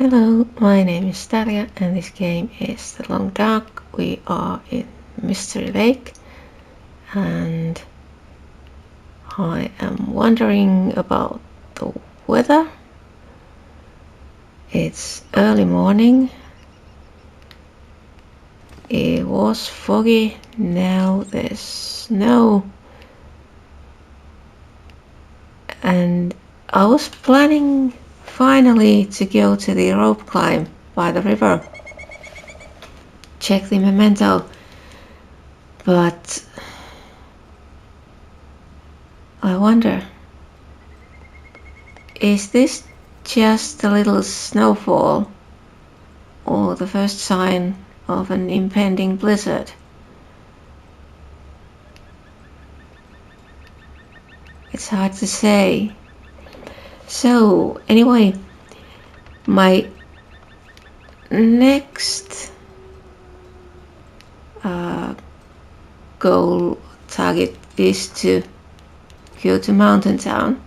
Hello, my name is Daria and this game is The Long Dark. We are in Mystery Lake and I am wondering about the weather. It's early morning. It was foggy, now there's snow. And I was planning finally to go to the rope climb by the river. Check the memento. But I wonder, is this just a little snowfall or the first sign of an impending blizzard? It's hard to say. So anyway, my next goal target is to go to Mountain Town,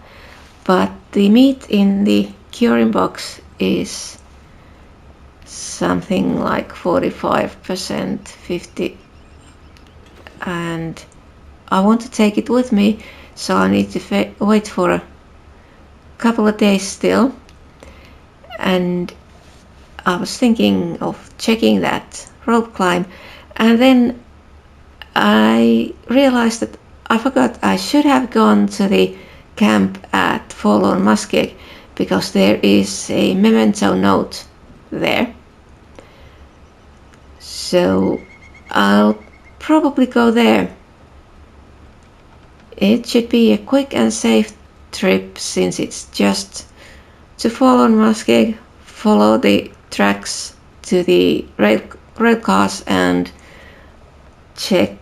but the meat in the curing box is something like 45%, 50, and I want to take it with me, so I need to wait for a couple of days still. And I was thinking of checking that rope climb, and then I realized that I forgot I should have gone to the camp at Forlorn Muskeg because there is a memento note there. So I'll probably go there. It should be a quick and safe trip since it's just to Forlorn Muskeg, follow the tracks to the rail cars and check.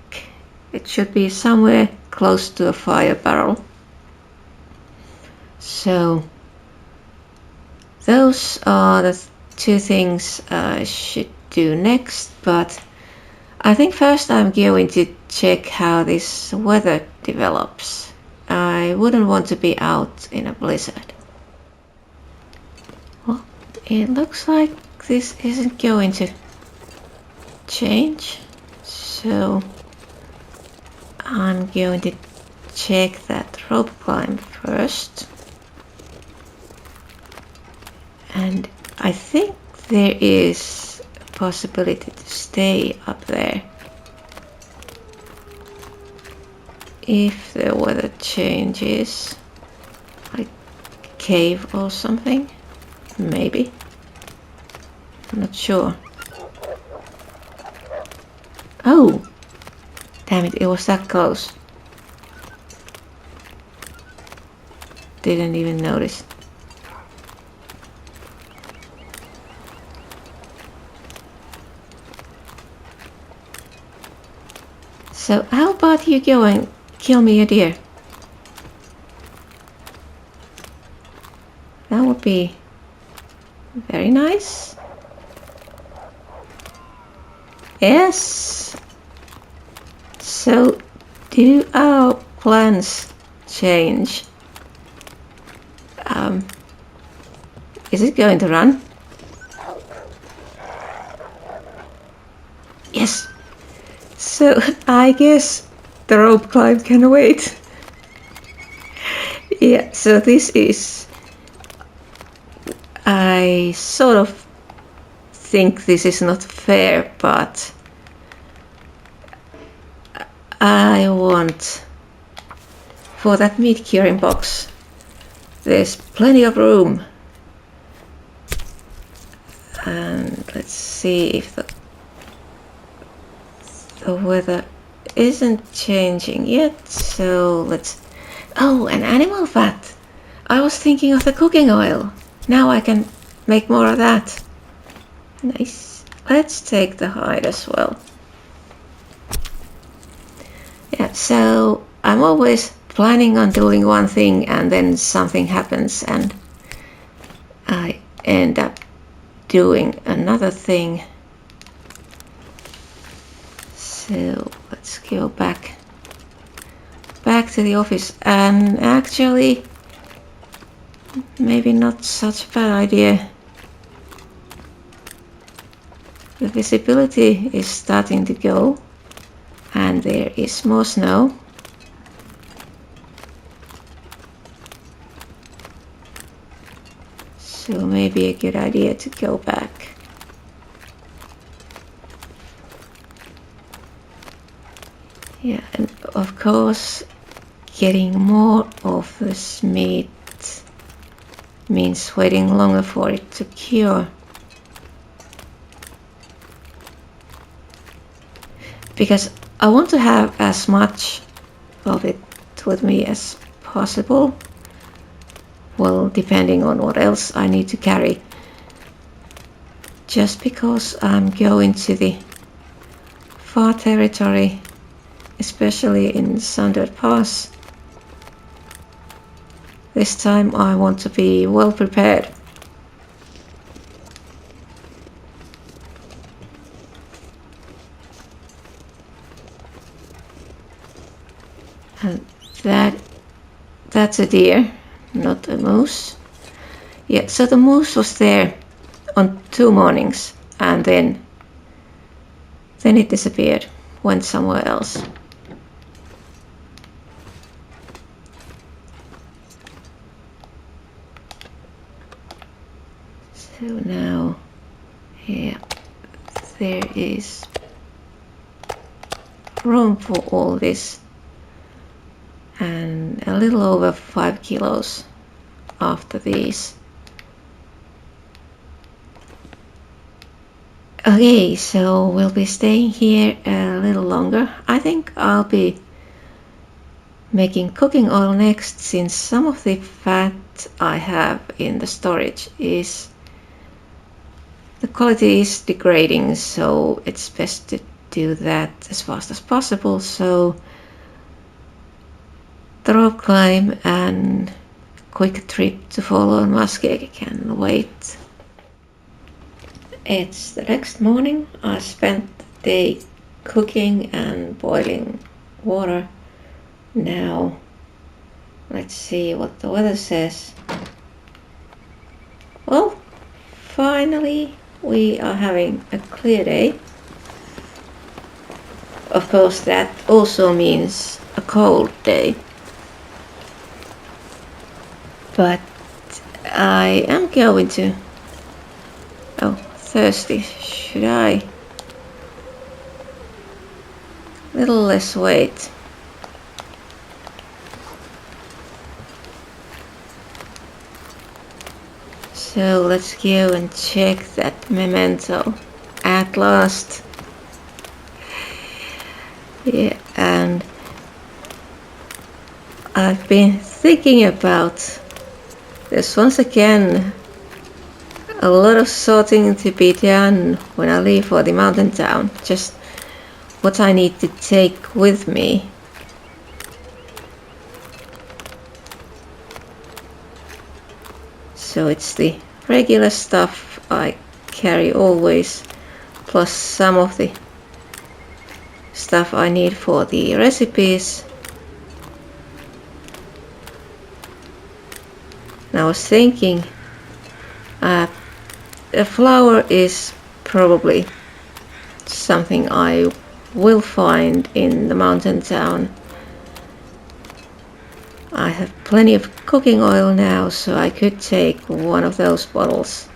It should be somewhere close to a fire barrel. So those are the two things I should do next, but I think first I'm going to check how this weather develops. I wouldn't want to be out in a blizzard. Well, it looks like this isn't going to change, so I'm going to check that rope climb first. And I think there is a possibility to stay up there if the weather changes, like cave or something, maybe. I'm not sure. Oh, damn it, it was that close. Didn't even notice. So how about you go and kill me a deer? That would be very nice. Yes. So do our plans change? Is it going to run? Yes. So I guess the rope climb can wait. Yeah, so this is... I sort of think this is not fair, but I want... For that meat curing box, there's plenty of room. And let's see if the weather isn't changing yet, so let's... Oh, and animal fat! I was thinking of the cooking oil. Now I can make more of that. Nice. Let's take the hide as well. Yeah, so I'm always planning on doing one thing and then something happens and I end up doing another thing. So let's go back to the office, and actually maybe not such a bad idea the visibility is starting to go and there is more snow. So maybe a good idea to go back. Yeah, and of course getting more of this meat means waiting longer for it to cure. Because I want to have as much of it with me as possible. Well, depending on what else I need to carry. Just because I'm going to the far territory, especially in Sundered Pass, this time I want to be well prepared. And that's a deer, not a moose. Yeah, so the moose was there on 2 mornings and then it disappeared, went somewhere else. So now, yeah, there is room for all this and a little over 5 kilos after these. Okay, so we'll be staying here a little longer. I think I'll be making cooking oil next, since some of the fat I have in the storage is the quality is degrading, so it's best to do that as fast as possible. So the rope climb and quick trip to follow on Muskeg can wait. It's the next morning. I spent the day cooking and boiling water. Now let's see what the weather says. Well, finally we are having a clear day. Of course that also means a cold day. But I am going to... Oh, thirsty. Should I? Little less weight. So let's go and check that memento at last. Yeah, and I've been thinking about this once again. A lot of sorting to be done when I leave for the mountain town. Just what I need to take with me. So it's the regular stuff I carry always, plus some of the stuff I need for the recipes. And I was thinking, a flour is probably something I will find in the mountain town. I have plenty of cooking oil now, so I could take one of those bottles.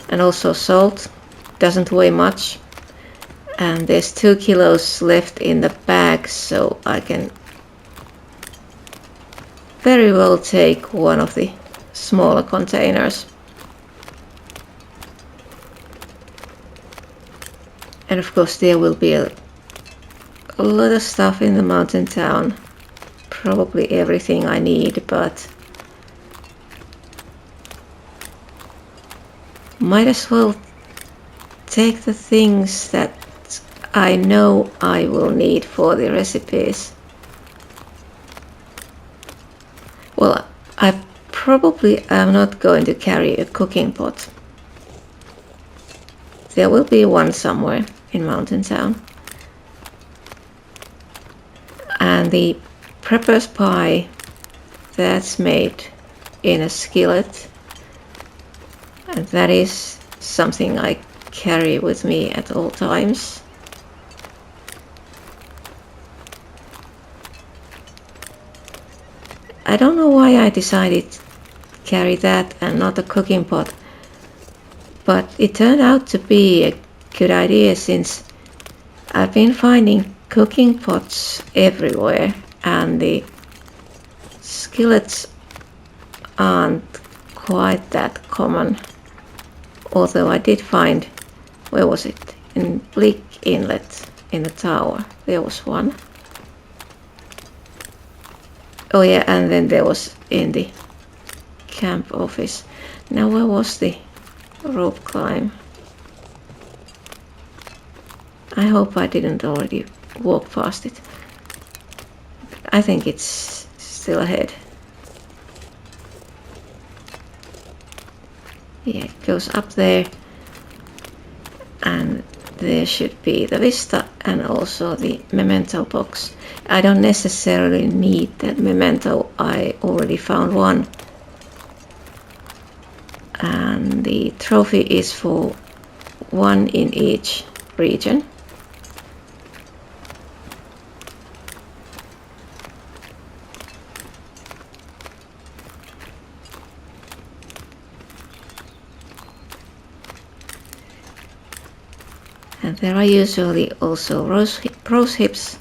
And also salt, doesn't weigh much. And there's 2 kilos left in the bag, so I can very well take one of the smaller containers. And of course there will be a lot of stuff in the mountain town, probably everything I need, but might as well take the things that I know I will need for the recipes. Well, I probably am not going to carry a cooking pot. There will be one somewhere in mountain town. And the prepper's pie, that's made in a skillet, and that is something I carry with me at all times. I don't know why I decided to carry that and not a cooking pot, but it turned out to be a good idea since I've been finding cooking pots everywhere and the skillets aren't quite that common. Although I did find, where was it? In Bleak Inlet in the tower, there was one. Oh yeah, and then there was in the camp office. Now where was the rope climb? I hope I didn't already walk past it. I think it's still ahead. Yeah, it goes up there, and there should be the vista and also the memento box. I don't necessarily need that memento, I already found one. And the trophy is for one in each region. And there are usually also rose hips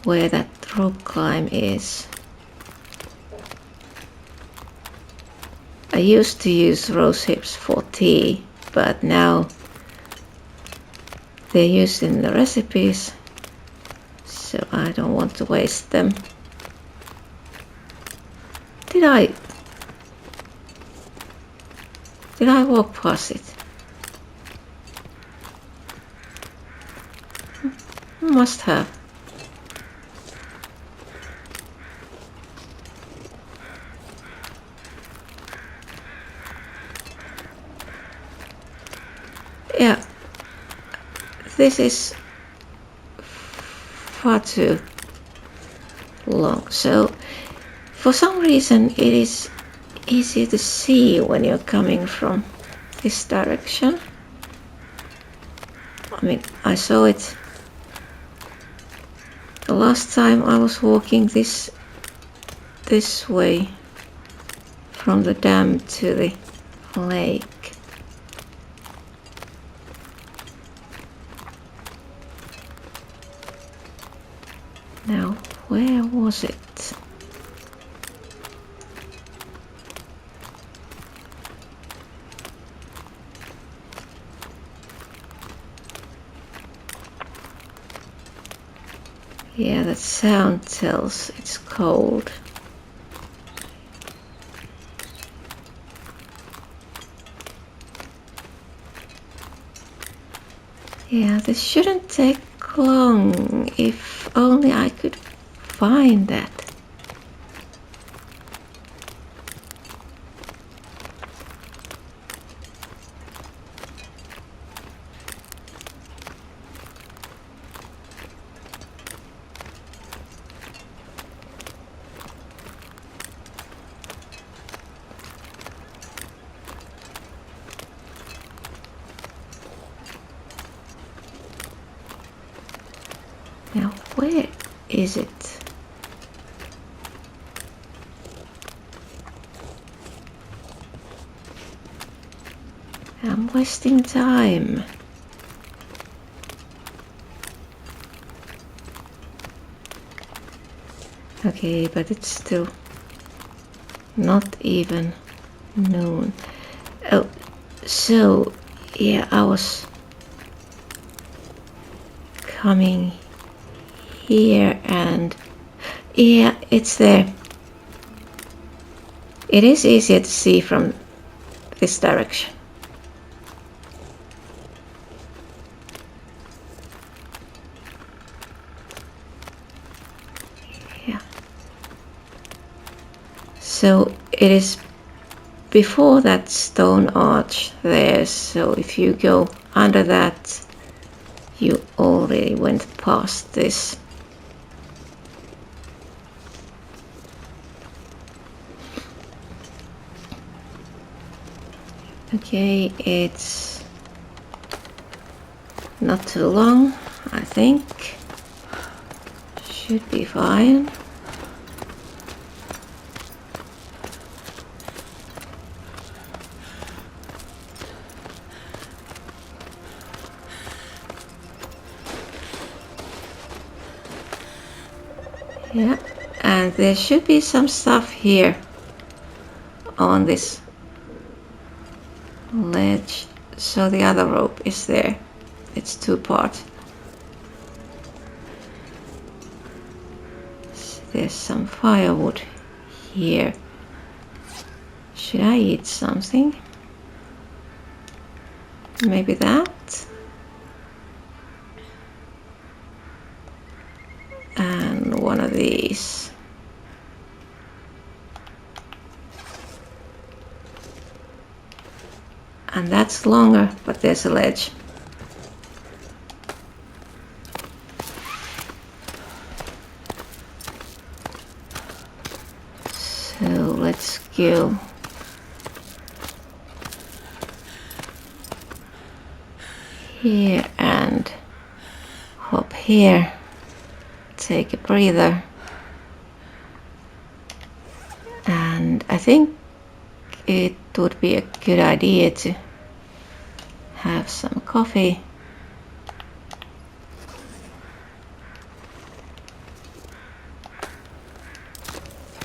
where that rope climb is. I used to use rose hips for tea, but now they're used in the recipes, so I don't want to waste them. Did I walk past it? Must have. Yeah, this is far too long, so for some reason it is easy to see when you're coming from this direction. I mean, I saw it the last time I was walking this way from the dam to the lake. Now, where was it? Yeah, that sound tells it's cold. Yeah, this shouldn't take long, if only I could find that. Now, where is it? I'm wasting time. Okay, but it's still not even noon. Oh, so yeah, I was coming here and yeah, it's there. It is easier to see from this direction. Yeah. So it is before that stone arch there, so if you go under that, you already went past this. Okay, it's not too long, I think. Should be fine. Yeah, and there should be some stuff here on this ledge. So the other rope is there. It's two-part. So there's some firewood here. Should I eat something? Maybe that? And one of these. And that's longer, but there's a ledge. So let's go. Here and hop here. Take a breather. And I think it would be a good idea to have some coffee.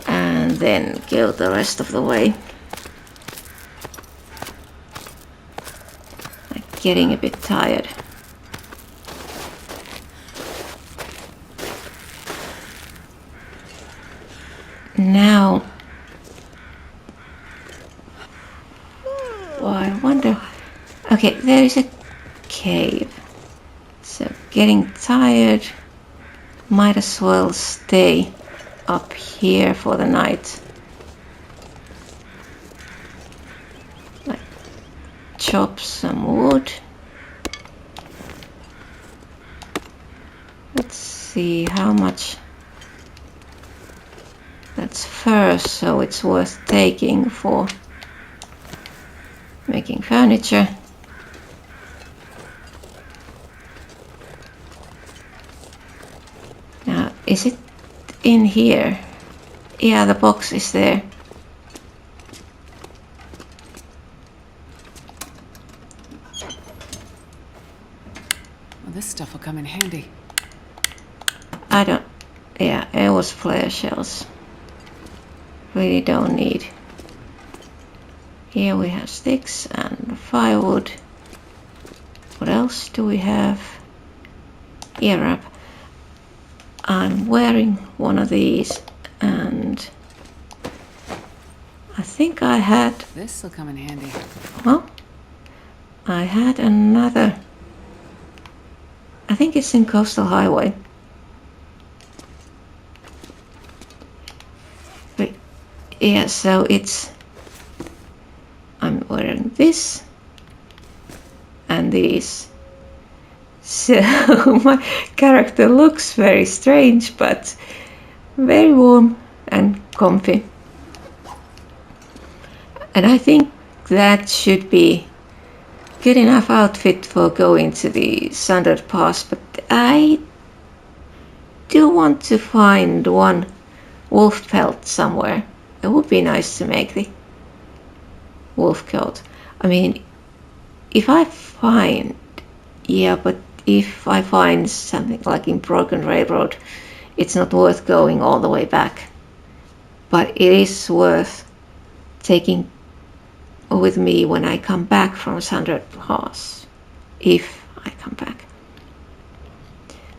And then go the rest of the way. I'm getting a bit tired. Now, I wonder. Okay, there is a cave. So getting tired, might as well stay up here for the night. Like, chop some wood. Let's see how much. That's fur, so it's worth taking for making furniture. Now, is it in here? Yeah, the box is there. Well, this stuff will come in handy. Yeah, it was flare shells. Really don't need. Here we have sticks and firewood. What else do we have? Ear wrap. I'm wearing one of these, and I think I had. This will come in handy. Well, I had another. I think it's in Coastal Highway. But yeah, so it's. I'm wearing this and these. So my character looks very strange, but very warm and comfy. And I think that should be good enough outfit for going to the Sundered Pass, but I do want to find one wolf pelt somewhere. It would be nice to make the wolf coat. I mean, if I find something like in Broken Railroad, it's not worth going all the way back. But it is worth taking with me when I come back from Sundered Pass, if I come back.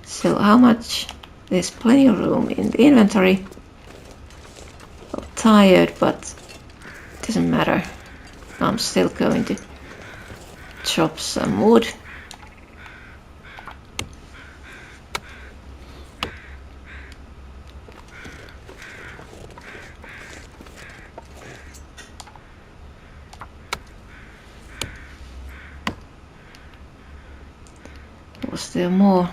So how much? There's plenty of room in the inventory. I'm tired, but it doesn't matter. I'm still going to chop some wood. Was there more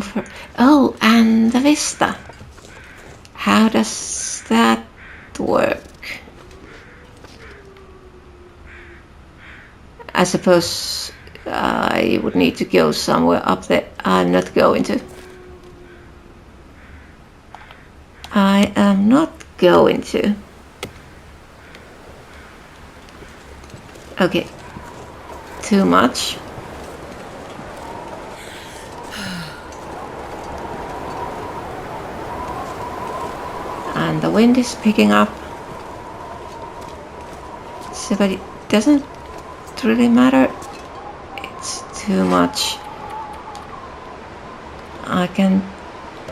for? Oh, and the vista. How does that work? I suppose I would need to go somewhere up there. I'm not going to. I am not going to. Okay. Too much. And the wind is picking up. So, but it doesn't really matter. It's too much. I can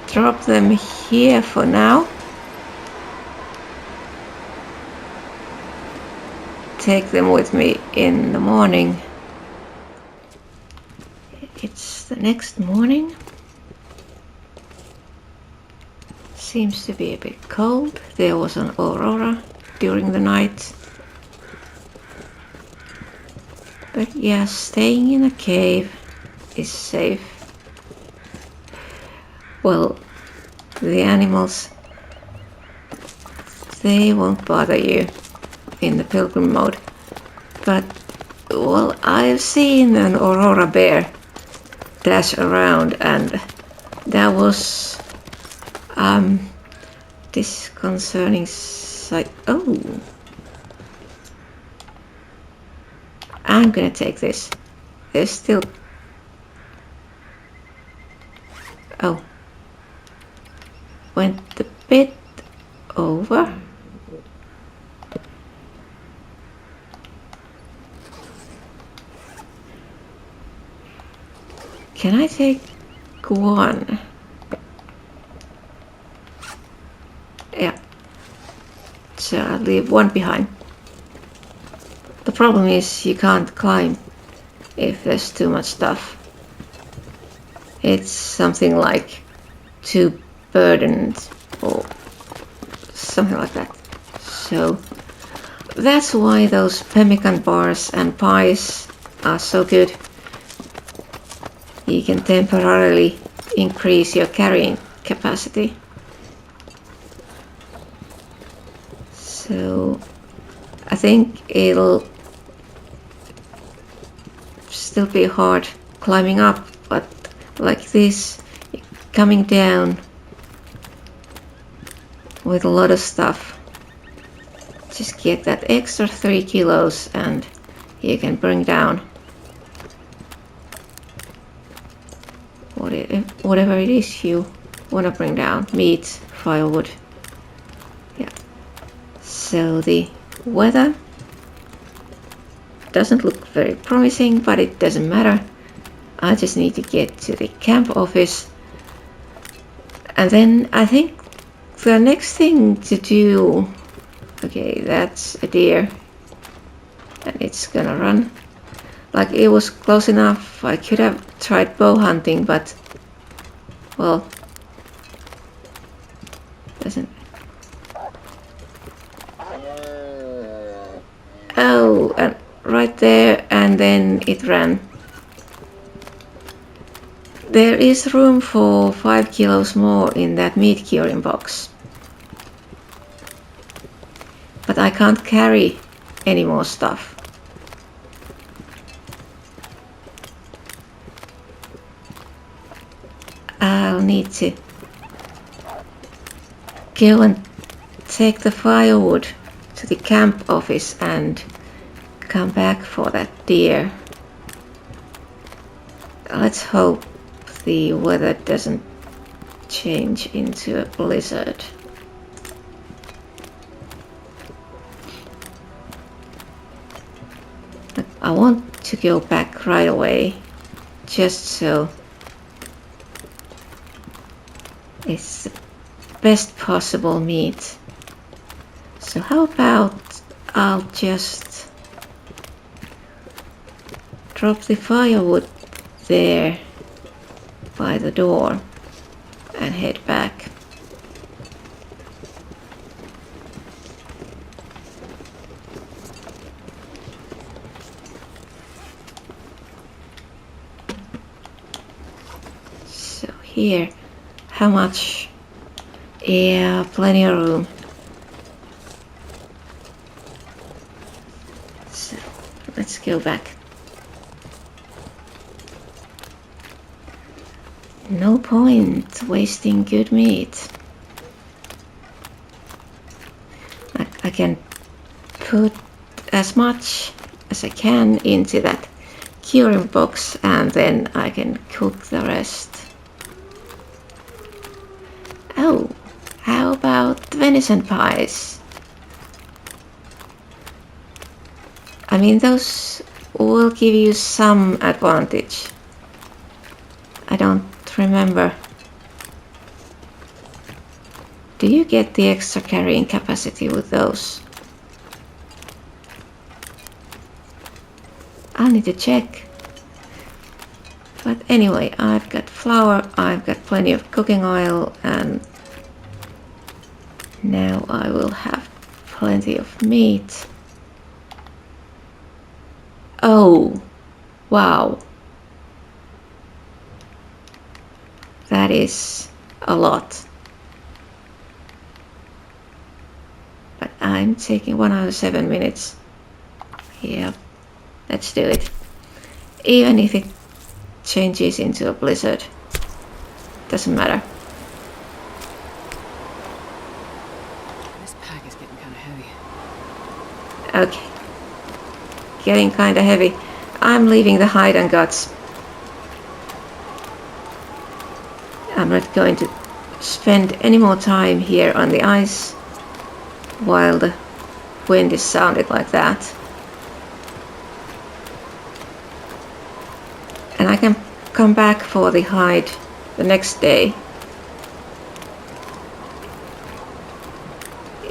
drop them here for now. Take them with me in the morning. It's the next morning. Seems to be a bit cold. There was an aurora during the night. But yeah, staying in a cave is safe. Well, the animals, they won't bother you in the Pilgrim mode. But, well, I've seen an aurora bear dash around, and that was disconcerting sight. Oh, I'm gonna take this. There's still... Oh, went a bit over. Can I take one? Yeah. So I'll leave one behind. The problem is you can't climb if there's too much stuff. It's something like too burdened or something like that. So that's why those pemmican bars and pies are so good. You can temporarily increase your carrying capacity. So I think it'll still be hard climbing up, but like this, coming down with a lot of stuff, just get that extra 3 kilos and you can bring down whatever it is you want to bring down. Meat, firewood. Yeah. So the weather doesn't look very promising, but it doesn't matter. I just need to get to the camp office, and then I think the next thing to do... Okay, that's a deer and it's gonna run. Like, it was close enough. I could have tried bow hunting, but well, doesn't... Oh, and right there, and then it ran. There is room for 5 kilos more in that meat curing box. But I can't carry any more stuff. I'll need to go and take the firewood to the camp office and come back for that deer. Let's hope the weather doesn't change into a blizzard. I want to go back right away, just so it's the best possible meat. So how about I'll just drop the firewood there by the door and head back. So here, how much? Yeah, plenty of room. So let's go back. No point wasting good meat. I can put as much as I can into that curing box and then I can cook the rest. Oh, how about venison pies? I mean, those will give you some advantage. I don't remember. Do you get the extra carrying capacity with those? I'll need to check. But anyway, I've got flour, I've got plenty of cooking oil, and now I will have plenty of meat. Oh, wow. That is a lot. But I'm taking 1 hour 7 minutes. Yep, let's do it. Even if it changes into a blizzard, doesn't matter. This pack is getting kind of heavy. Okay, getting kinda heavy. I'm leaving the hide and guts. I'm not going to spend any more time here on the ice while the wind is sounded like that. And I can come back for the hide the next day.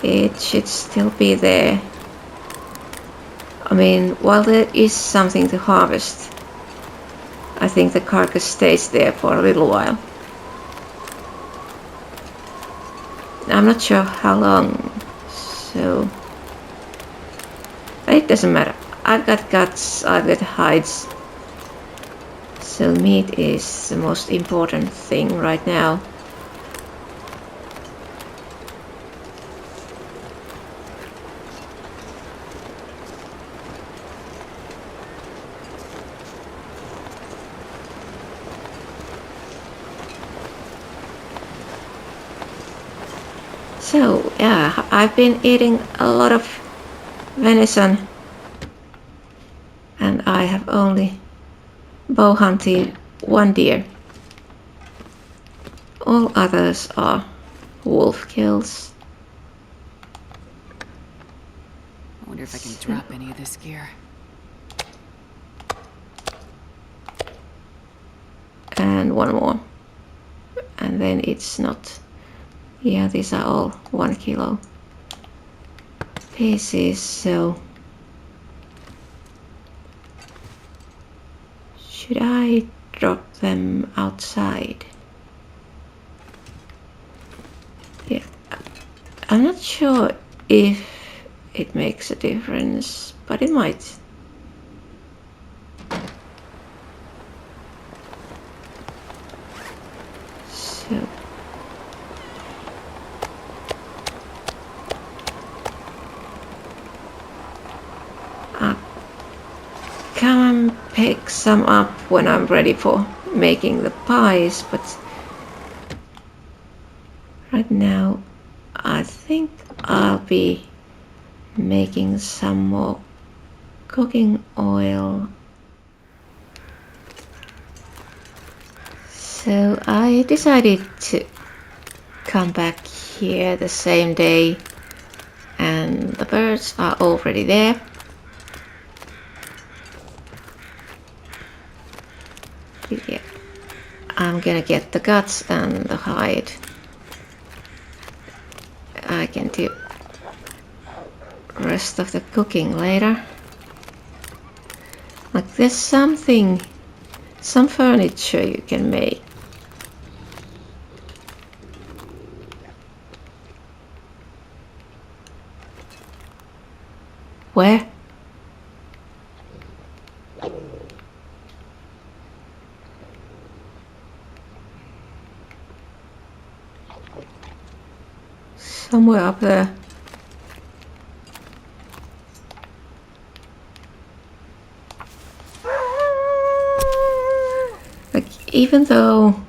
It should still be there. I mean, while there is something to harvest, I think the carcass stays there for a little while. I'm not sure how long, so... But it doesn't matter. I've got guts, I've got hides. So meat is the most important thing right now. So yeah, I've been eating a lot of venison and I have only bow hunted 1 deer. All others are wolf kills. I wonder if I can drop any of this gear. And 1 more. And then it's not... Yeah, these are all 1 kilo pieces, so... Should I drop them outside? Yeah, I'm not sure if it makes a difference, but it might. So... Come and pick some up when I'm ready for making the pies, but right now I think I'll be making some more cooking oil. So I decided to come back here the same day, and the birds are already there. Yeah, I'm gonna get the guts and the hide. I can do rest of the cooking later. Like there's some furniture you can make. Where? Somewhere up there. Like, even though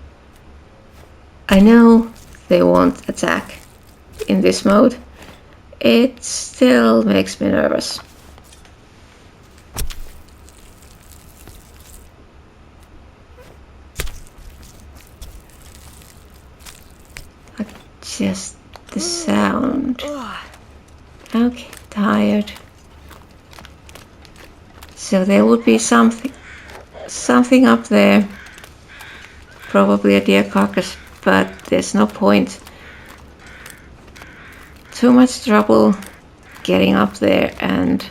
I know they won't attack in this mode. It still makes me nervous. Just the sound. Okay, tired. So there would be something up there. Probably a deer carcass, but there's no point. Too much trouble getting up there, and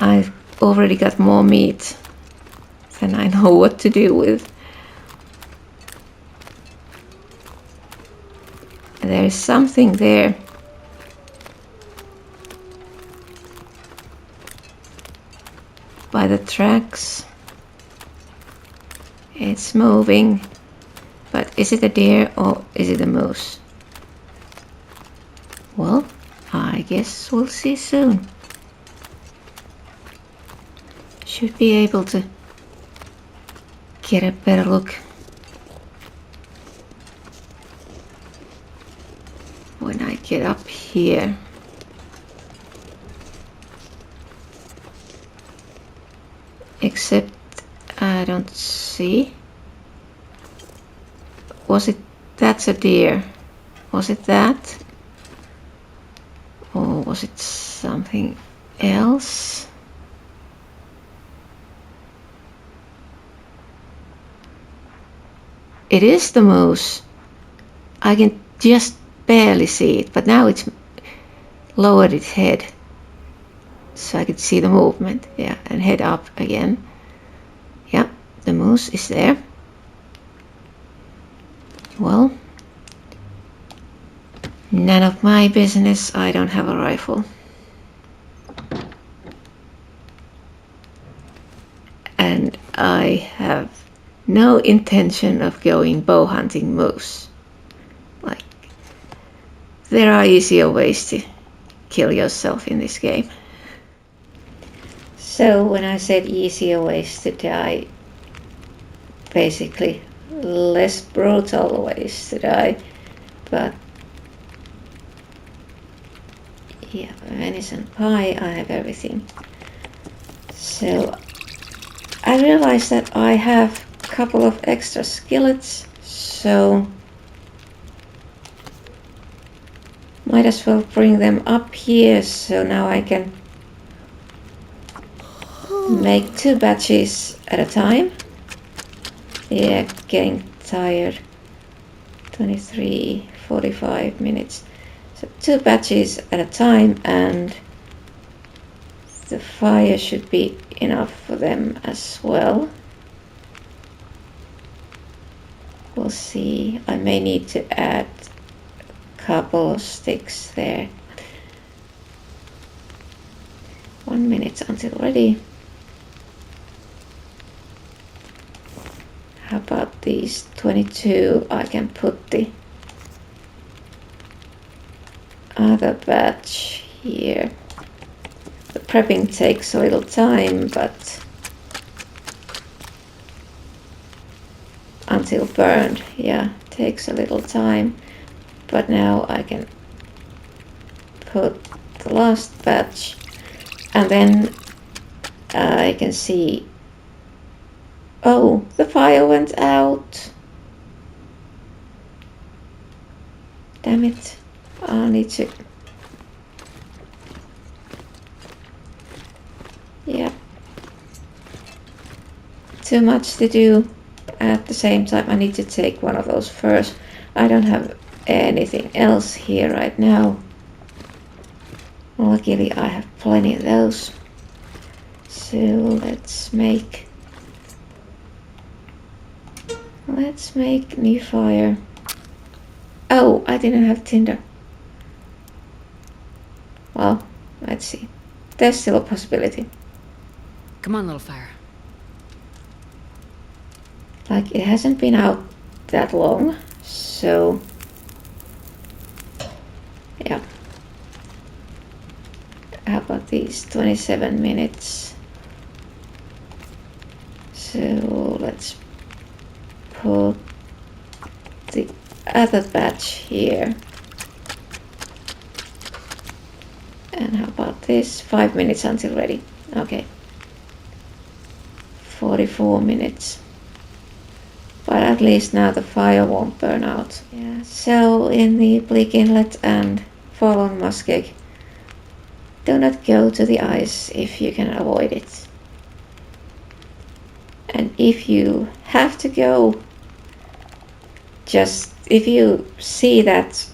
I've already got more meat than I know what to do with. There is something there. By the tracks. It's moving. But is it a deer or is it a moose? Well, I guess we'll see soon. Should be able to get a better look when I get up here. Except I don't see. Was it, that's a deer? Was it that? Or was it something else? It is the moose. I can just barely see it, but now it's lowered its head. So I could see the movement, yeah, and head up again. Yeah, the moose is there. Well, none of my business, I don't have a rifle. And I have no intention of going bow hunting moose. Like, there are easier ways to kill yourself in this game. So when I said easier ways to die, basically less brutal ways to die, but yeah, venison pie, I have everything. So I realized that I have a couple of extra skillets, so might as well bring them up here, so now I can make 2 batches at a time. Yeah, getting tired. 23, 45 minutes. So 2 batches at a time, and the fire should be enough for them as well. We'll see. I may need to add a couple of sticks there. 1 minute until ready. How about these 22? I can put the other batch here. The prepping takes a little time, but until burned, yeah, takes a little time. But now I can put the last batch, and then I can see. Oh, the fire went out. Damn it. I need to. Yeah. Too much to do at the same time. I need to take one of those first. I don't have anything else here right now. Luckily, I have plenty of those. So let's make new fire. Oh, I didn't have tinder. Well, let's see. There's still a possibility. Come on, little fire. Like, it hasn't been out that long, so yeah. How about these 27 minutes? So let's put other batch here. And how about this? 5 minutes until ready. Okay. 44 minutes. But at least now the fire won't burn out. Yeah. So in the bleak inlet and fallen muskeg, do not go to the ice if you can avoid it. And if you have to go, just if you see that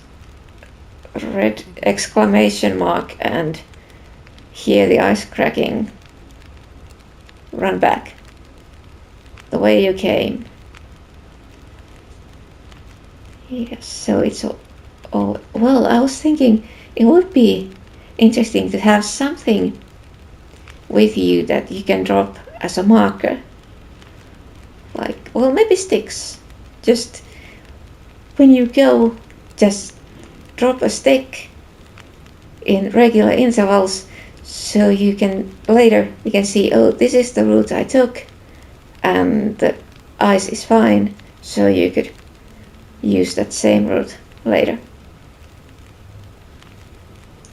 red exclamation mark and hear the ice cracking, run back the way you came. Yes, so it's all well, I was thinking it would be interesting to have something with you that you can drop as a marker. Like, well, maybe sticks. Just when you go, just drop a stick in regular intervals so you can later you can see, oh, this is the route I took and the ice is fine, so you could use that same route later.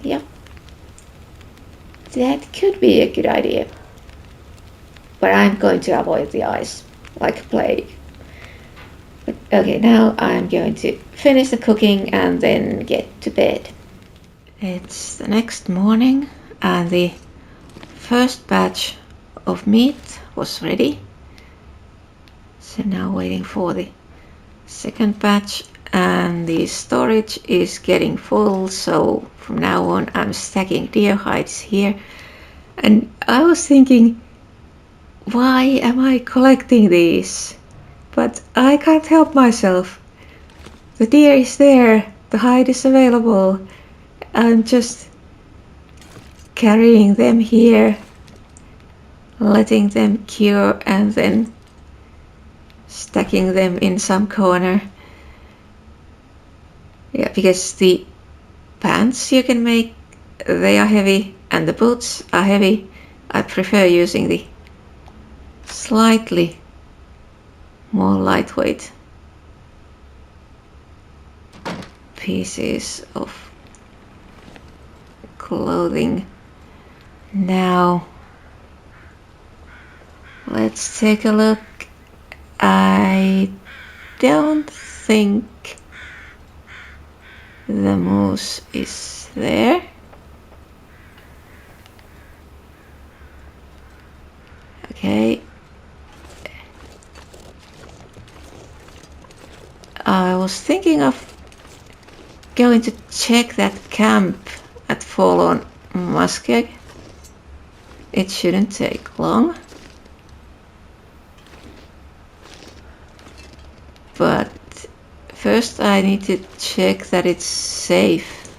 Yep. That could be a good idea. But I'm going to avoid the ice like plague. But okay, now I'm going to finish the cooking and then get to bed. It's the next morning and the first batch of meat was ready. So now waiting for the second batch, and the storage is getting full, so from now on I'm stacking deer hides here. And I was thinking, why am I collecting these? But I can't help myself. The deer is there, the hide is available. I'm just carrying them here, letting them cure, and then stacking them in some corner. Yeah, because the pants you can make, they are heavy, and the boots are heavy. I prefer using the slightly more lightweight pieces of clothing. Now let's take a look. I don't think the moose is there. Okay. I was thinking of going to check that camp at Fallen Muskeg. It shouldn't take long. But first I need to check that it's safe.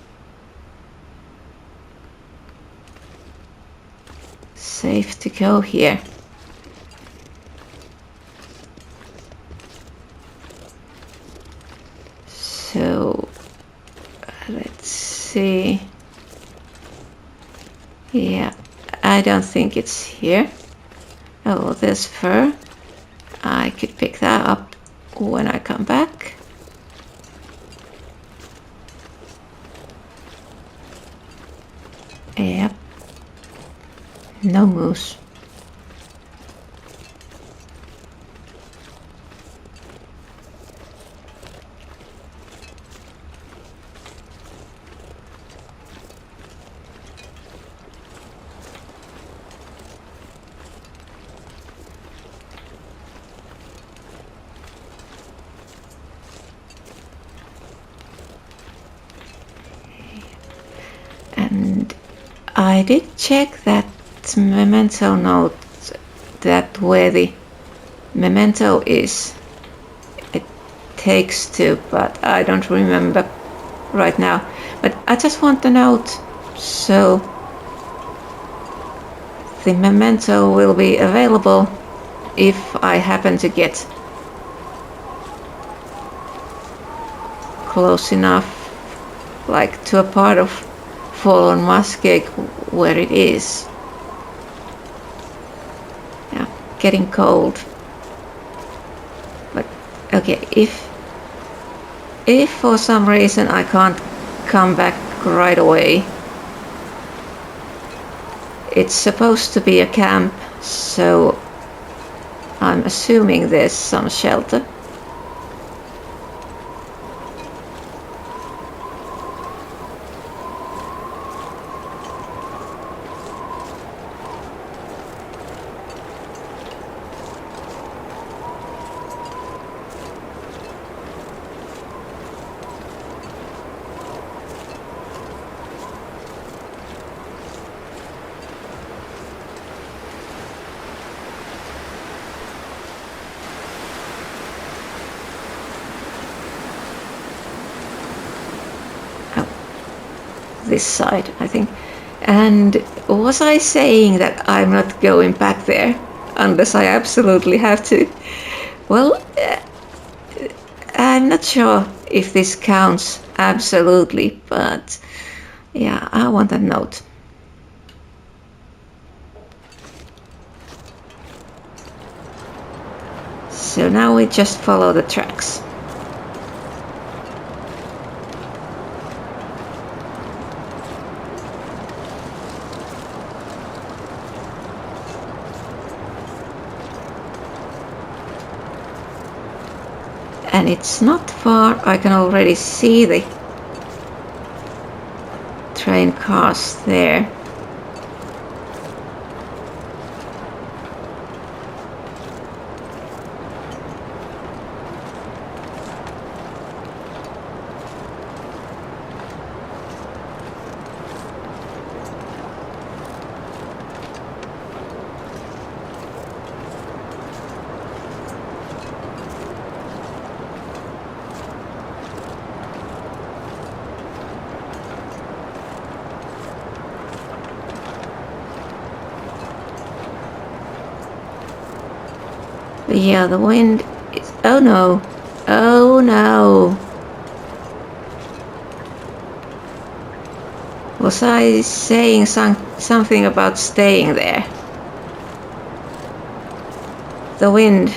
Safe to go here. So let's see. Yeah, I don't think it's here. Oh, there's fur. I could pick that up when I come back. Yep. No moose. And I did check that memento note, that where the memento is, it takes to, but I don't remember right now. But I just want the note, so the memento will be available if I happen to get close enough, like to a part of Fallen Muskeg where it is. Yeah, getting cold. But okay, if for some reason I can't come back right away, it's supposed to be a camp, so I'm assuming there's some shelter. This side, I think. And was I saying that I'm not going back there unless I absolutely have to? Well, I'm not sure if this counts absolutely, but yeah, I want a note. So now we just follow the tracks. And it's not far. I can already see the train cars there. Yeah, the wind is... Oh no. Oh no. Was I saying something about staying there? The wind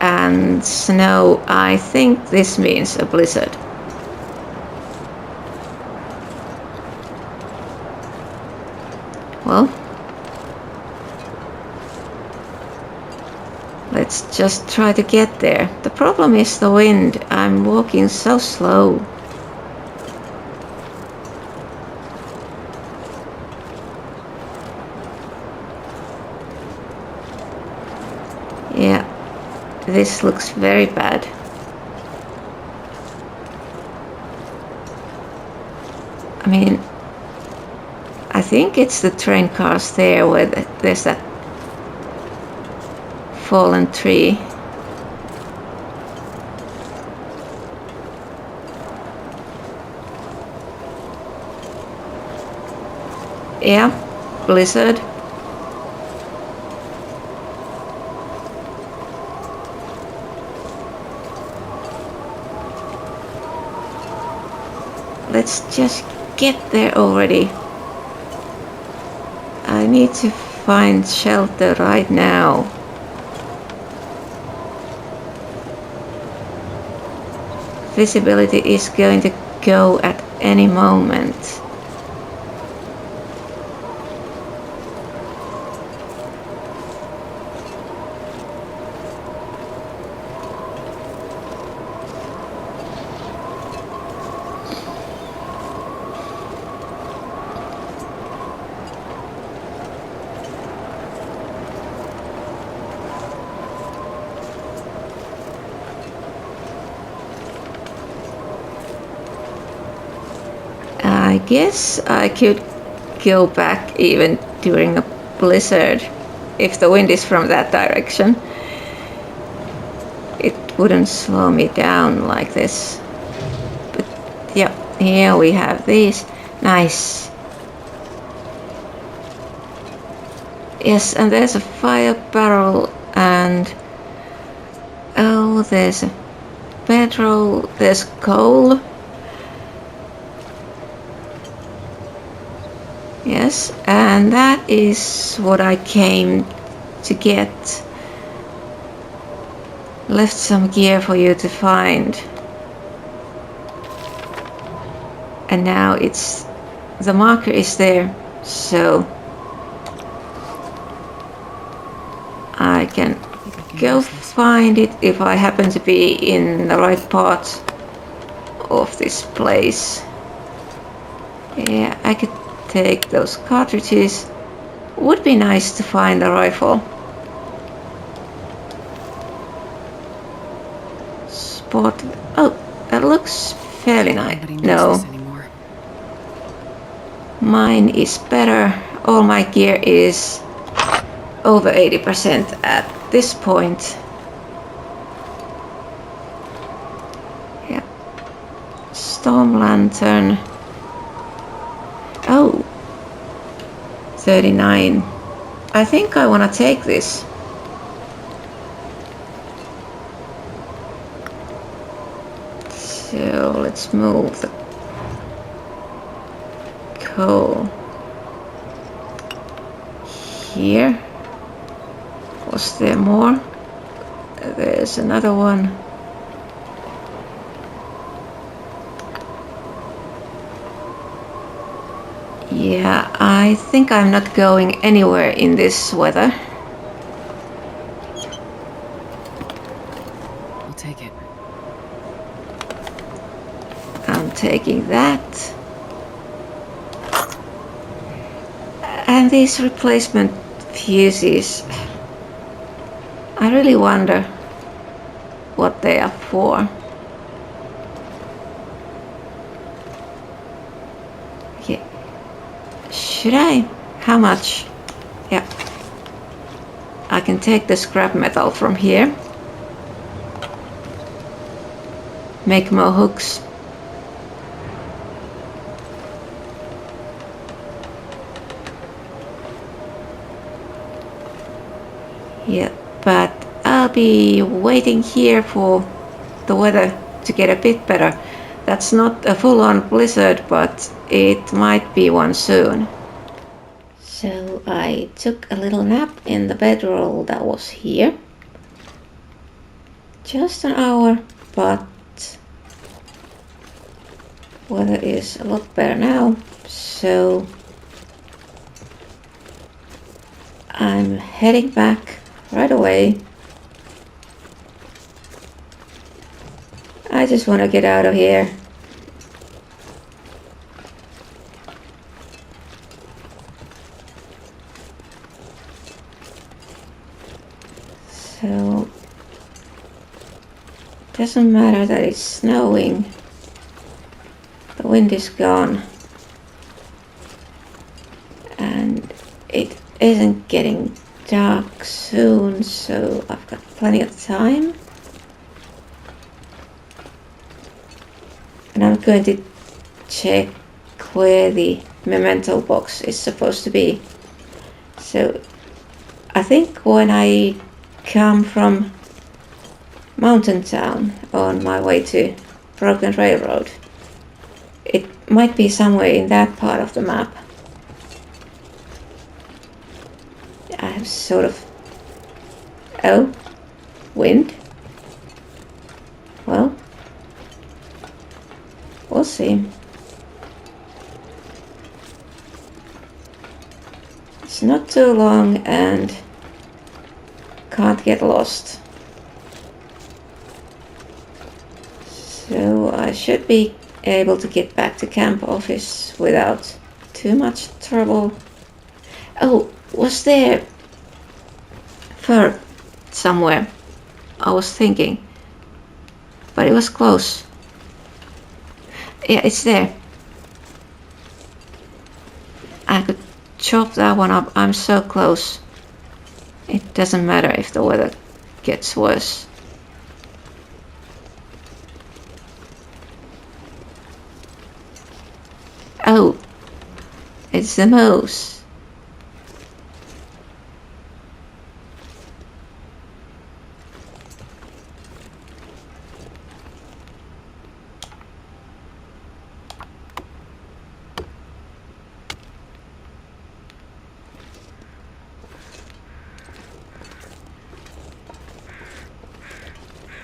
and snow, I think this means a blizzard. Well, let's just try to get there. The problem is the wind. I'm walking so slow. Yeah, this looks very bad. I mean, I think it's the train cars there where there's that fallen tree. Yeah, blizzard. Let's just get there already. I need to find shelter right now. Visibility is going to go at any moment. I guess I could go back even during a blizzard if the wind is from that direction. It wouldn't slow me down like this. But yeah, here we have these. Nice. Yes, and there's a fire barrel and oh, there's a petrol, there's coal. Yes, and that is what I came to get. Left some gear for you to find. And now it's the marker is there, so I can go find it if I happen to be in the right part of this place. Yeah, I could take those cartridges. Would be nice to find a rifle. Spot. Oh, that looks fairly nice. No, mine is better. All my gear is over 80% at this point. Yeah. Storm lantern. Oh, 39. I think I want to take this. So let's move the coal here. Was there more? There's another one. Yeah, I think I'm not going anywhere in this weather. I'll take it. I'm taking that. And these replacement fuses, I really wonder what they are for. Okay. Should I? How much? Yeah. I can take the scrap metal from here. Make more hooks. Yeah, but I'll be waiting here for the weather to get a bit better. That's not a full-on blizzard, but it might be one soon. So I took a little nap in the bedroll that was here. Just an hour, but weather is a lot better now, so I'm heading back right away. I just want to get out of here. So doesn't matter that it's snowing. The wind is gone. And it isn't getting dark soon, so I've got plenty of time. And I'm going to check where the memento box is supposed to be. So I think when I come from Mountain Town on my way to Broken Railroad, it might be somewhere in that part of the map. I have sort of... Oh, wind? Well, we'll see. It's not too long and can't get lost. So I should be able to get back to camp office without too much trouble. Oh, was there fur somewhere? I was thinking, but it was close. Yeah, it's there. I could chop that one up. I'm so close. It doesn't matter if the weather gets worse. Oh, it's the moose.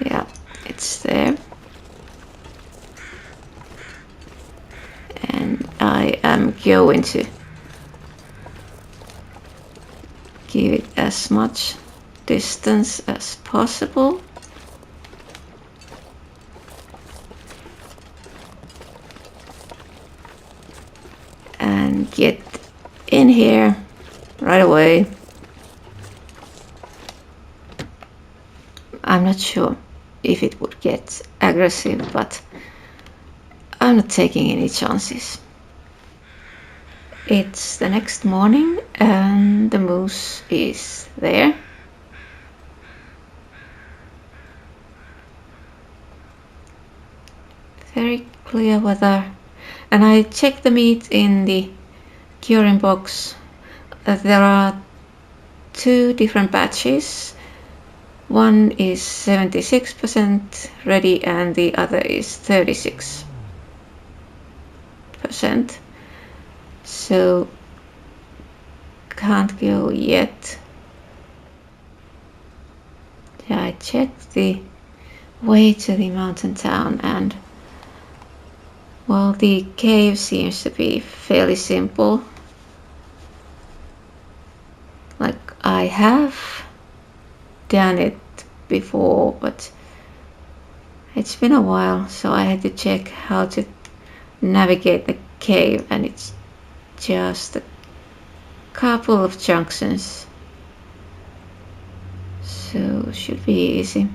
Yeah, it's there. I am going to give it as much distance as possible. And get in here right away. I'm not sure if it would get aggressive, but I'm not taking any chances. It's the next morning and the moose is there. Very clear weather. And I checked the meat in the curing box. There are 2 different batches. One is 76% ready and the other is 36%. So can't go yet. Yeah, I checked the way to the mountain town, and well, the cave seems to be fairly simple. Like, I have done it before, but it's been a while, so I had to check how to navigate the cave, and it's just a couple of junctions, so should be easy.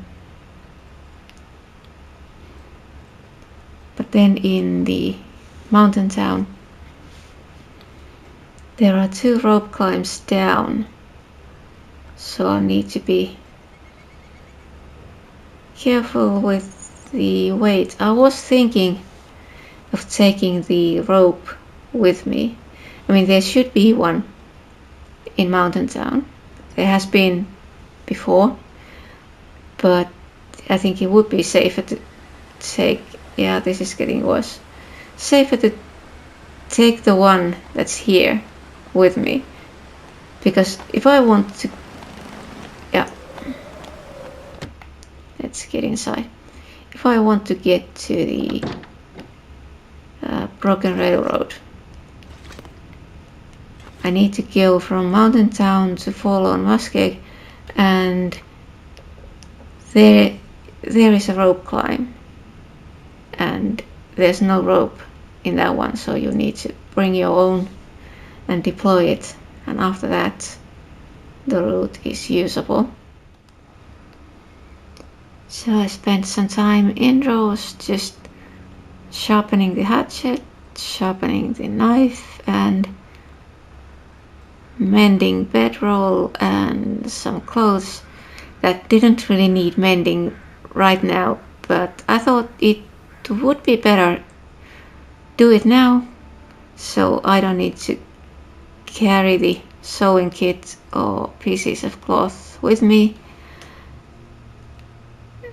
But then in the mountain town there are 2 rope climbs down, so I need to be careful with the weight. I was thinking of taking the rope with me. I mean, there should be one in mountain town. There has been before, but I think it would be safer to take, yeah, this is getting worse, safer to take the one that's here with me, because if I want to, yeah, let's get inside. If I want to get to the broken railroad, I need to go from mountain town to Forlorn Muskeg, and there is a rope climb, and there's no rope in that one, so you need to bring your own and deploy it, and after that the route is usable. So I spent some time indoors just sharpening the hatchet, sharpening the knife, and mending bedroll and some clothes that didn't really need mending right now, but I thought it would be better do it now, so I don't need to carry the sewing kit or pieces of cloth with me.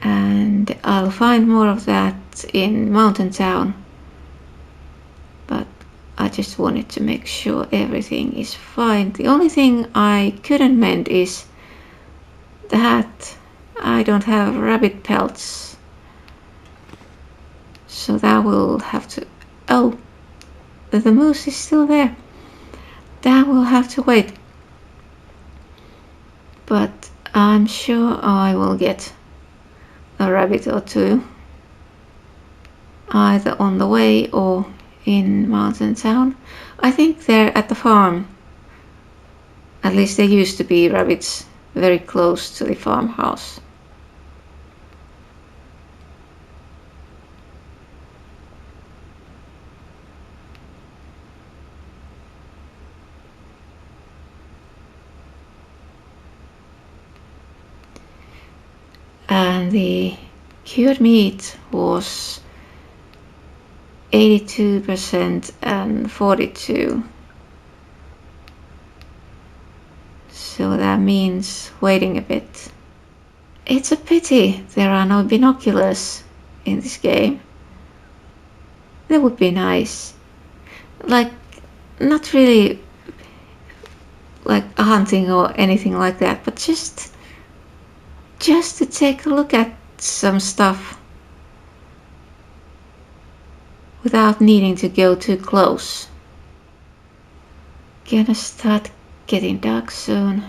And I'll find more of that in mountain town, but I just wanted to make sure everything is fine. The only thing I couldn't mend is the hat. I don't have rabbit pelts, so that will have to, oh, the moose is still there. That will have to wait, but I'm sure I will get a rabbit or 2 either on the way or in mountain town. I think they're at the farm. At least there used to be rabbits very close to the farmhouse. And the cured meat was 82% and 42%. So that means waiting a bit. It's a pity there are no binoculars in this game. That would be nice. Like, not really like hunting or anything like that, but just to take a look at some stuff. without needing to go too close. Gonna start getting dark soon.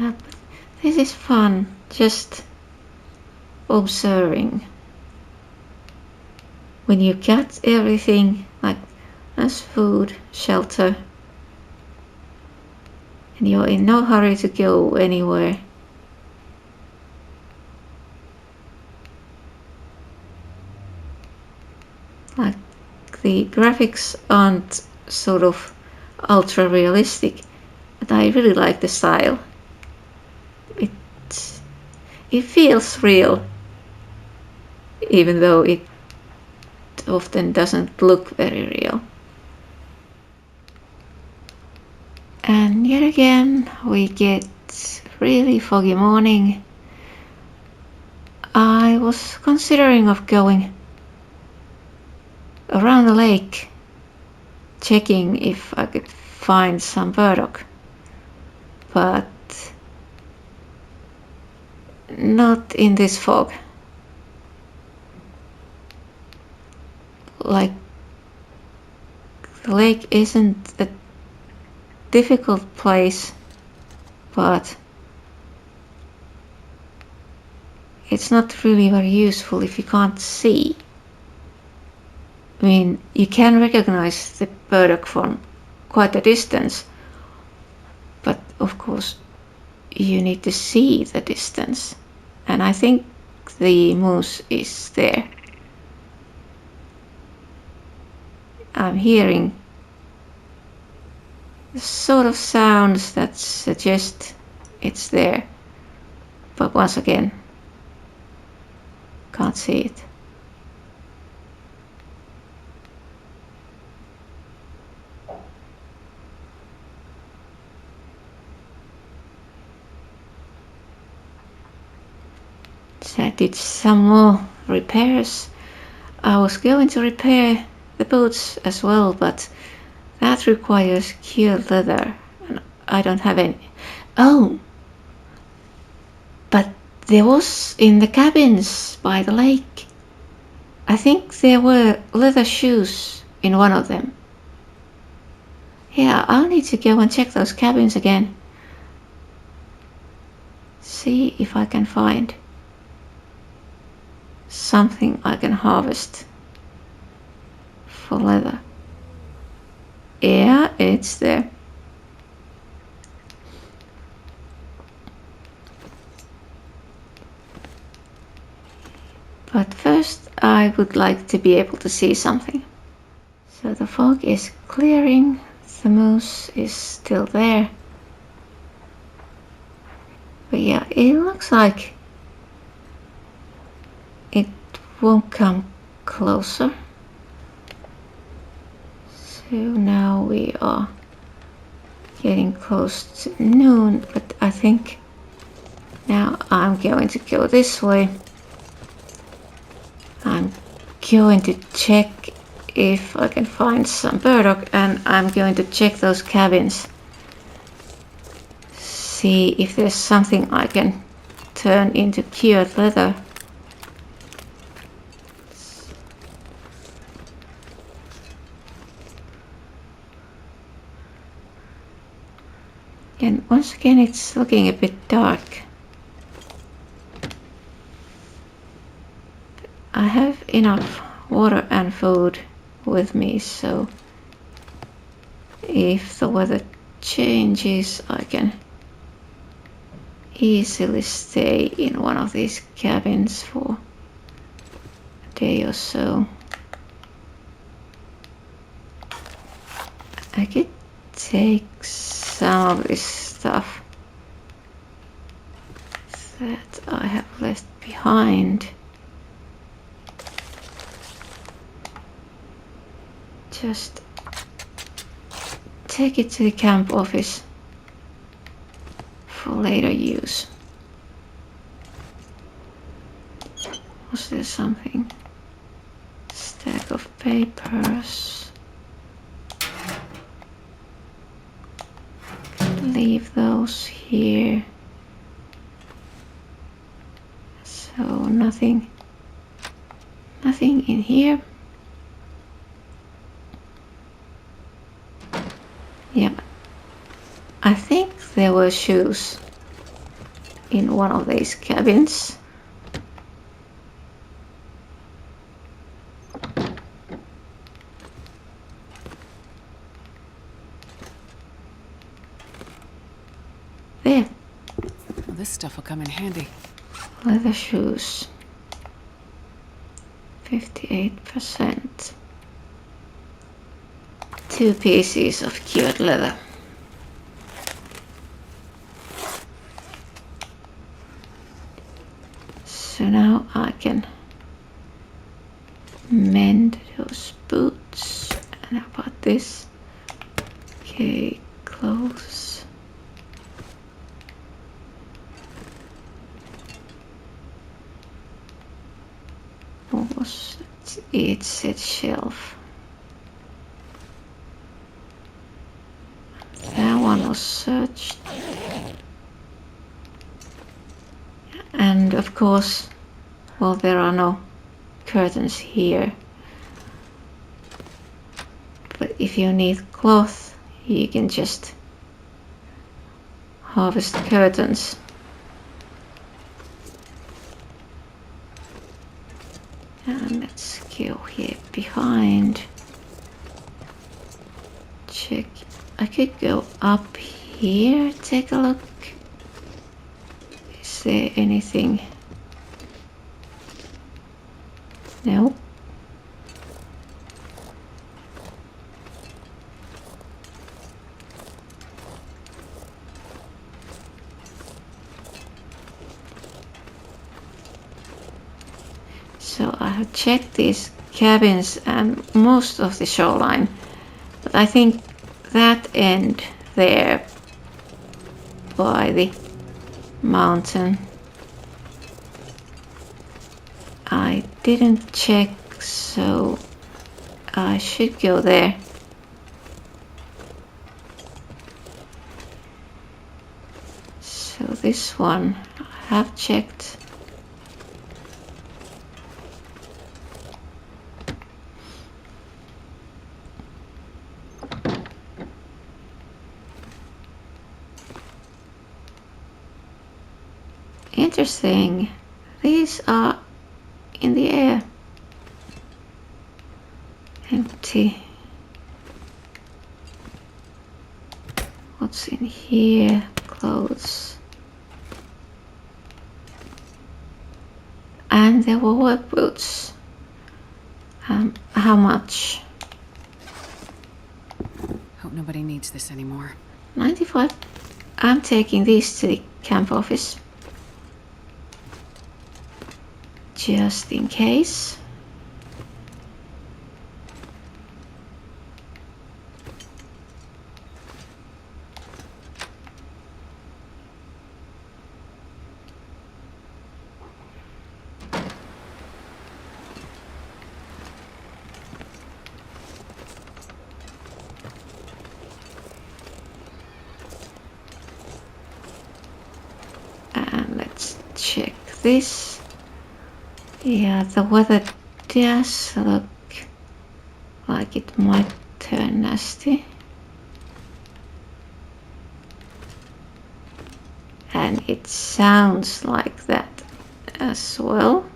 Yeah, but this is fun, just observing. When you get everything, like as food, shelter, and you're in no hurry to go anywhere. Like the graphics aren't sort of ultra realistic, but I really like the style. It feels real, even though it often doesn't look very real. And yet again we get really foggy morning. I was considering of going around the lake, checking if I could find some burdock, but not in this fog. Like, the lake isn't a difficult place, but it's not really very useful if you can't see. I mean, you can recognize the burdock from quite a distance, but of course you need to see the distance, and I think the moose is there. I'm hearing the sort of sounds that suggest it's there, but once again, can't see it. So I did some more repairs. I was going to repair the boots as well, but that requires cured leather, and I don't have any. Oh, but there was in the cabins by the lake, I think there were leather shoes in one of them. Yeah, I'll need to go and check those cabins again. See if I can find something I can harvest for leather. Yeah, it's there. But first I would like to be able to see something. So the fog is clearing, the moose is still there. But yeah, it looks like it won't come closer. So now we are getting close to noon, but I think now I'm going to go this way. I'm going to check if I can find some burdock, and I'm going to check those cabins. See if there's something I can turn into cured leather. And once again it's looking a bit dark. I have enough water and food with me, so if the weather changes I can easily stay in one of these cabins for a day or so. I could take some of this stuff that I have left behind. Just take it to the camp office for later use. Was there something? Stack of papers. leave those here. So nothing in here. Yeah, I think there were shoes in one of these cabins. There. Well, this stuff will come in handy. Leather shoes. 58%. 2 pieces of cured leather. So now I can mend those boots. And how about this? Okay, clothes. What was it? It said shelf. That one was searched. And of course, well, there are no curtains here. But if you need cloth, you can just harvest curtains. And let's go here behind. Check. I could go up here, take a look. Is there anything? No. So I have checked these cabins and most of the shoreline, but I think that end there by the mountain I didn't check, so I should go there. So this one I have checked. Interesting. These are in the air. Empty. What's in here? Clothes. And there were work boots. How much? Hope nobody needs this anymore. 95. I'm taking these to the camp office. Just in case. And let's check this. Yeah, the weather does look like it might turn nasty. And it sounds like that as well.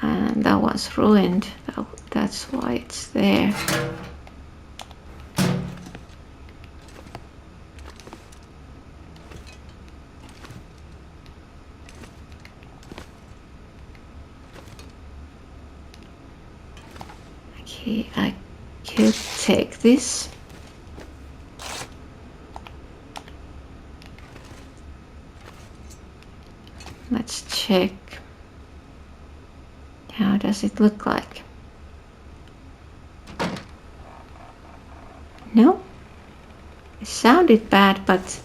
And that one's ruined. That's why it's there. Okay, I could take this. Let's check. How does it look like? No? It sounded bad, but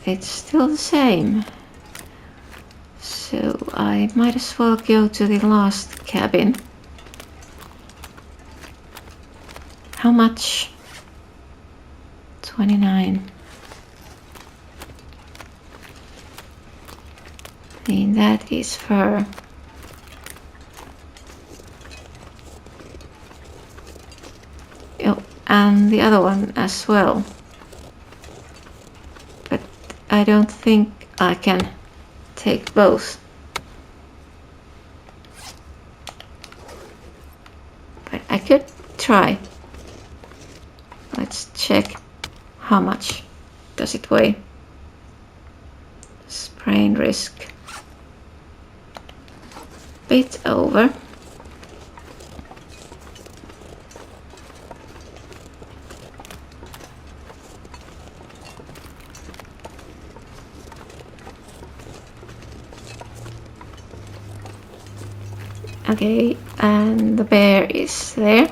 it's still the same. So I might as well go to the last cabin. How much? 29. I mean, that is fur. Oh, and the other one as well. But I don't think I can take both. But I could try. Let's check how much does it weigh. Sprain risk. Bit over. Okay, and the bear is there.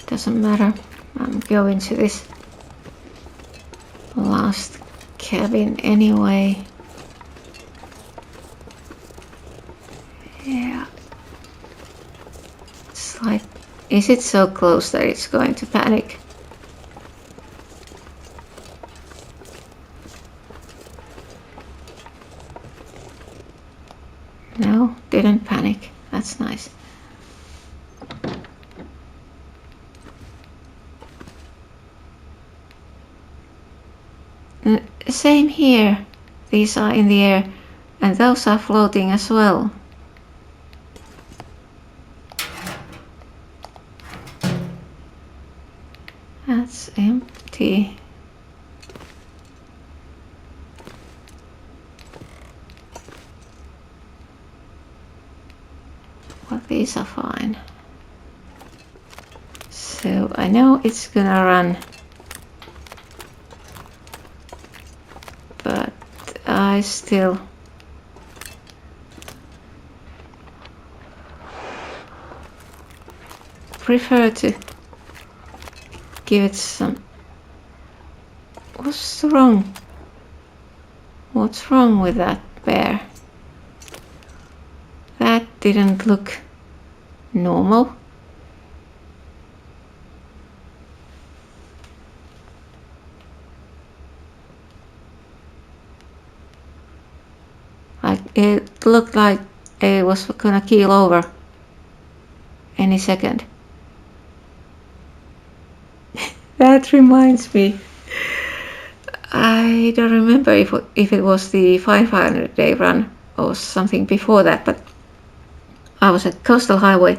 Doesn't matter. I'm going to this last cabin anyway. Yeah. It's like, is it so close that it's going to panic? No, didn't panic. That's nice. Same here. These are in the air and those are floating as well. That's empty. Well, these are fine. So I know it's gonna run, but I still prefer to give it some. What's wrong? What's wrong with that bear? That didn't look normal. Like it looked like it was gonna keel over any second. That reminds me. I don't remember if it was the 500-day run or something before that, but I was at Coastal Highway.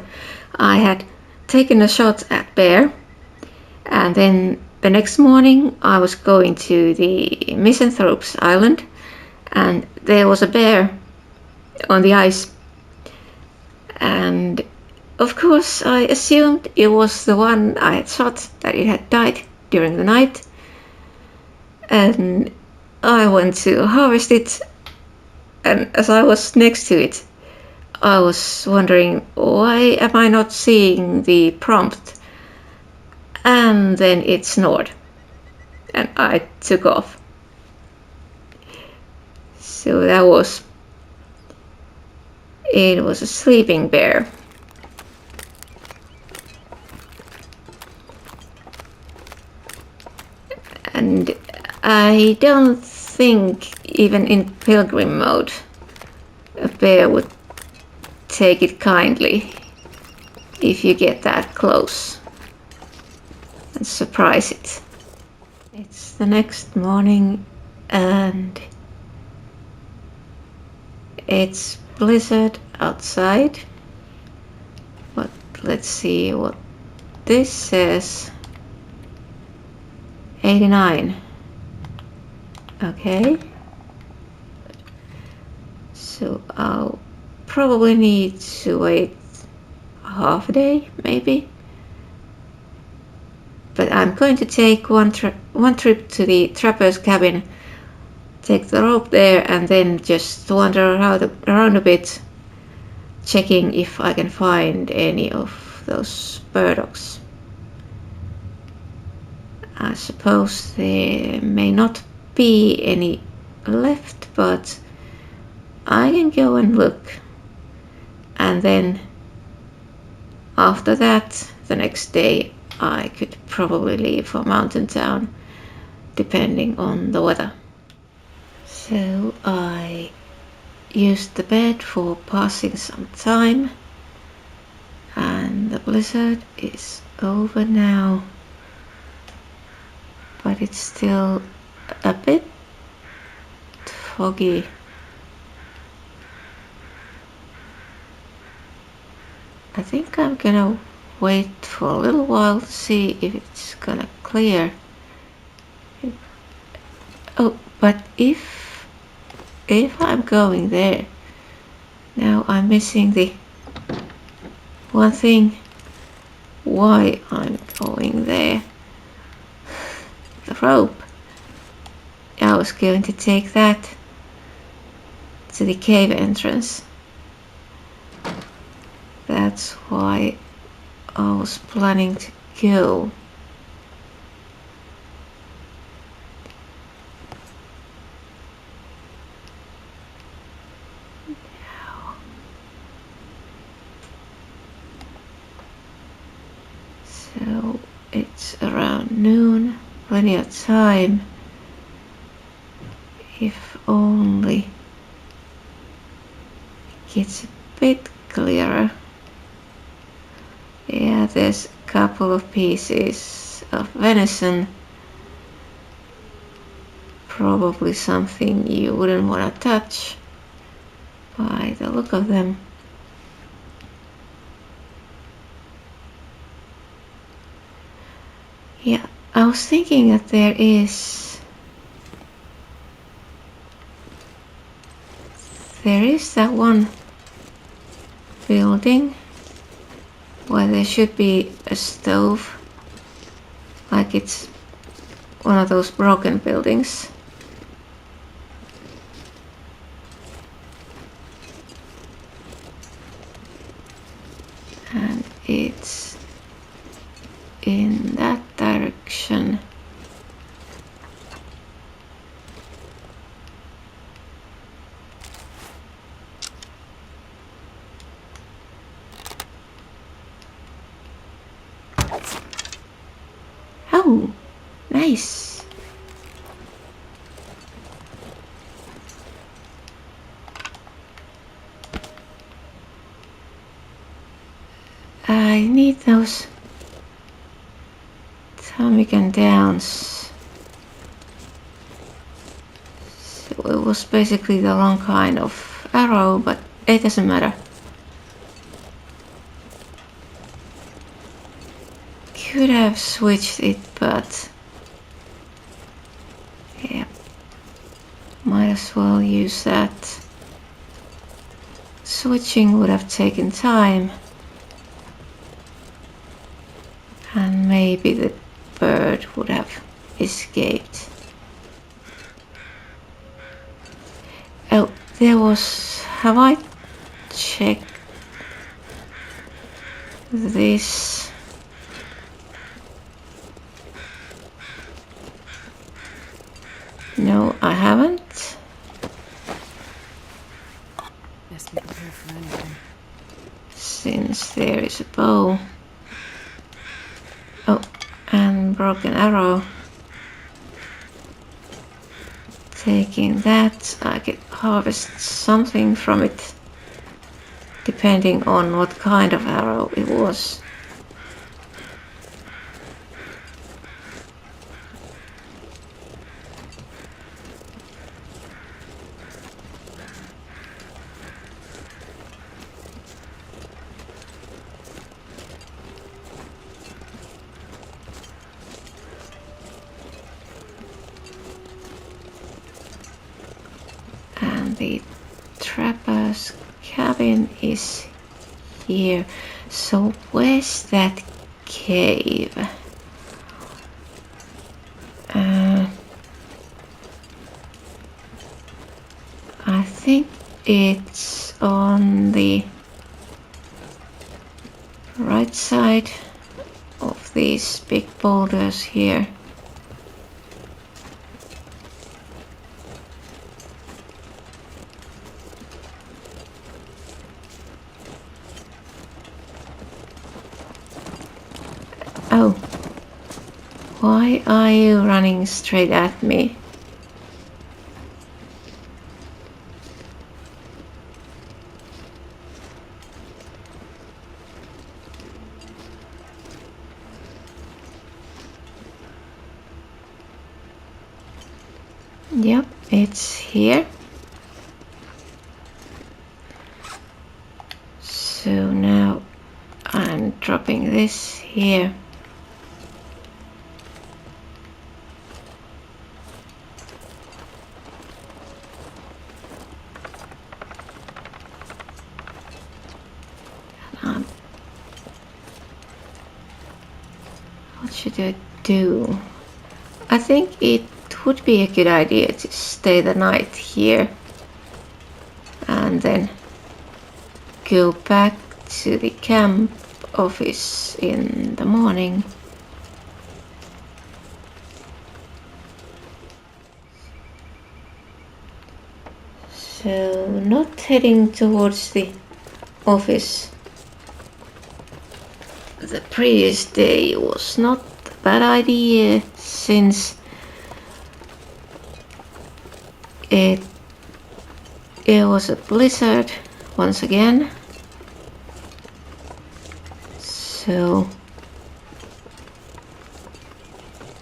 I had taken a shot at bear, and then the next morning I was going to the Misanthropes Island, and there was a bear on the ice. And of course I assumed it was the one I had shot, that it had died during the night. And I went to harvest it, and as I was next to it, I was wondering, why am I not seeing the prompt? And then it snored, and I took off. So it was a sleeping bear. And I don't think even in Pilgrim mode a bear would take it kindly if you get that close and surprise it. It's the next morning and it's blizzard outside, but let's see what this says. 89. Okay, so I'll probably need to wait half a day maybe, but I'm going to take one trip to the trapper's cabin, take the rope there, and then just wander around a bit, checking if I can find any of those burdocks. I suppose there may not be any left, but I can go and look, and then after that, the next day, I could probably leave for mountain town, depending on the weather. So I used the bed for passing some time, and the blizzard is over now, but it's still a bit foggy. I think I'm gonna wait for a little while to see if it's gonna clear. Oh, but if I'm going there, now I'm missing the one thing why I'm going there. The rope. I was going to take that to the cave entrance. That's why I was planning to go. So it's around noon, plenty of time. If only it gets a bit clearer. Yeah, there's a couple of pieces of venison. Probably something you wouldn't want to touch by the look of them. Yeah, I was thinking that there is that one building where there should be a stove, like it's one of those broken buildings. And it's in that direction. Oh, nice. I need those ptarmigan downs. So it was basically the wrong kind of arrow, but it doesn't matter. Could have switched it, but yeah, might as well use that. Switching would have taken time, and maybe the bird would have escaped. Oh, there was... have I checked this? No, I haven't. Best be prepared for anything. Since there is a bow. Oh, and broken arrow. Taking that, I could harvest something from it, depending on what kind of arrow it was. And the trapper's cabin is here. So where's that cave? I think it's on the right side of these big boulders here. Oh, why are you running straight at me? Yep, it's here. So now I'm dropping this here. What should I do? I think it would be a good idea to stay the night here and then go back to the camp office in the morning. So not heading towards the office the previous day was not a bad idea, since it was a blizzard once again. So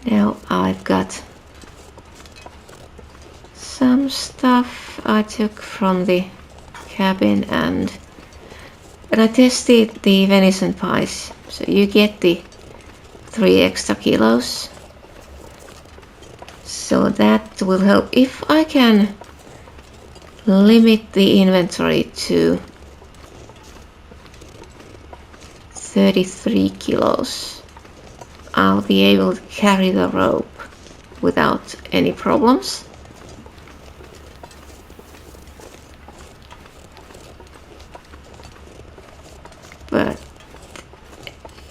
now I've got some stuff I took from the cabin, and I tested the venison pies. So you get the 3 extra kilos. So that will help. If I can limit the inventory to 33 kilos, I'll be able to carry the rope without any problems. But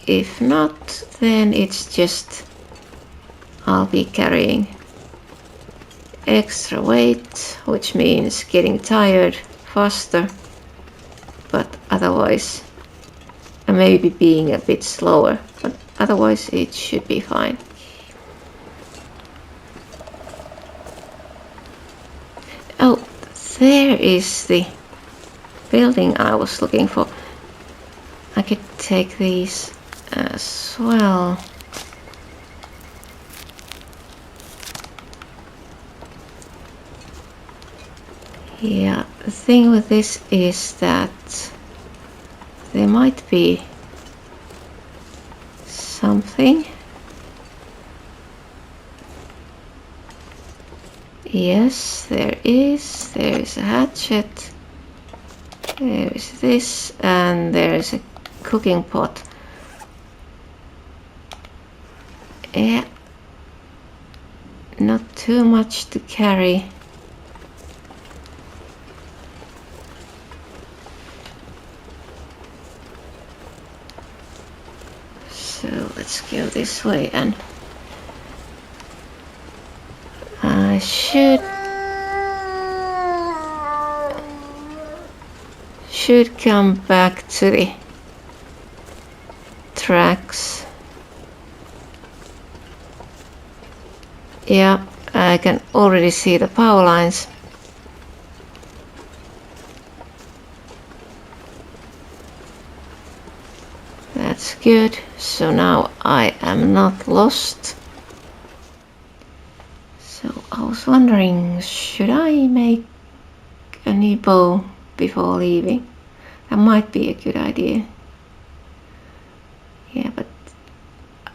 if not, then it's just I'll be carrying extra weight, which means getting tired faster, but otherwise, and maybe being a bit slower, but otherwise it should be fine. Oh, there is the building I was looking for. I could take these as well. Yeah, the thing with this is that there might be something. Yes, there is. There is a hatchet. There is this, and there is a cooking pot. Yeah, not too much to carry. So let's go this way, and I should come back to the tracks. Yeah, I can already see the power lines. That's good. So now I am not lost. So I was wondering, should I make a new bow before leaving? That might be a good idea. Yeah, but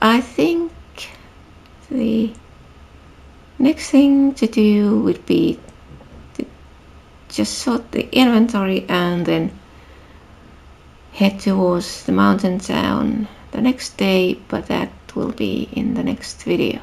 I think the next thing to do would be to just sort the inventory and then head towards the mountain town the next day, but that will be in the next video.